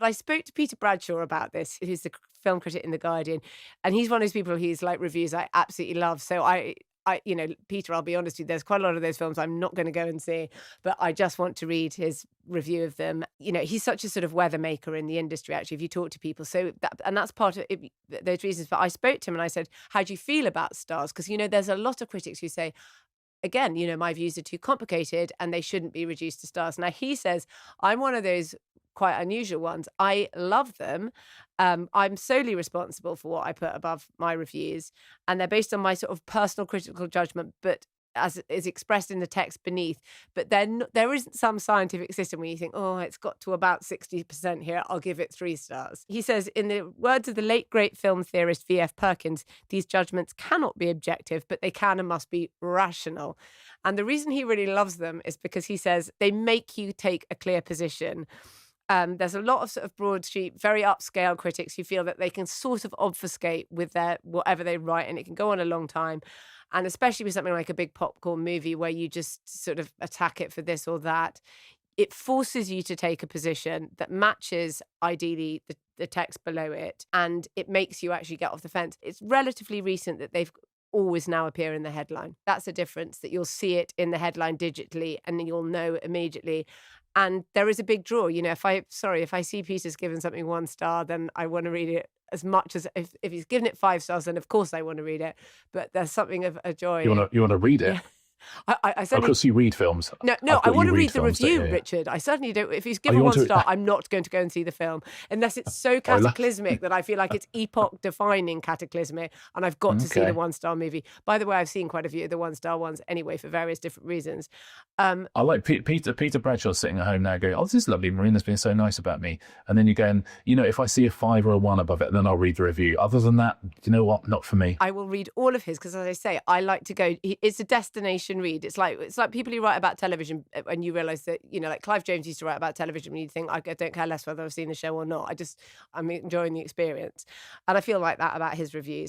I spoke to Peter Bradshaw about this, who's the film critic in The Guardian, and he's one of those people who's like reviews I absolutely love. So Peter, I'll be honest with you, there's quite a lot of those films I'm not going to go and see, but I just want to read his review of them. He's such a sort of weather maker in the industry, actually, if you talk to people. And that's part of it, those reasons. But I spoke to him and I said, how do you feel about stars? Because, there's a lot of critics who say, again, my views are too complicated and they shouldn't be reduced to stars. Now, he says, I'm one of those quite unusual ones. I love them. I'm solely responsible for what I put above my reviews, and they're based on my sort of personal critical judgment, but as is expressed in the text beneath. But then there isn't some scientific system where you think, oh, it's got to about 60% here, I'll give it 3 stars. He says, in the words of the late great film theorist V.F. Perkins, these judgments cannot be objective, but they can and must be rational. And the reason he really loves them is because he says they make you take a clear position. There's a lot of sort of Broad Street, very upscale critics who feel that they can sort of obfuscate with their whatever they write, and it can go on a long time. And especially with something like a big popcorn movie where you just sort of attack it for this or that, it forces you to take a position that matches, ideally, the text below it, and it makes you actually get off the fence. It's relatively recent that they've always now appear in the headline. That's a difference, that you'll see it in the headline digitally and you'll know immediately. And there is a big draw. If I see Peter's given something 1 star, then I want to read it as much as if he's given it 5 stars, then of course I want to read it. But there's something of a joy. You want to read it? Yeah. I certainly, of course, you read films. No, I want to read the films, review, yeah. Richard. I certainly don't. If he's given 1 star, I'm not going to go and see the film unless it's so cataclysmic that I feel like it's epoch-defining cataclysmic, and I've got to see the 1-star movie. By the way, I've seen quite a few of the 1-star ones anyway for various different reasons. I like Peter Bradshaw sitting at home now going, oh, this is lovely. Marina's been so nice about me. And then you're going, if I see a 5 or a 1 above it, then I'll read the review. Other than that, you know what? Not for me. I will read all of his because, as I say, I like to go. It's a destination read. It's like people who write about television, and you realise that, like Clive James used to write about television, and you think, I don't care less whether I've seen the show or not. I'm enjoying the experience. And I feel like that about his reviews.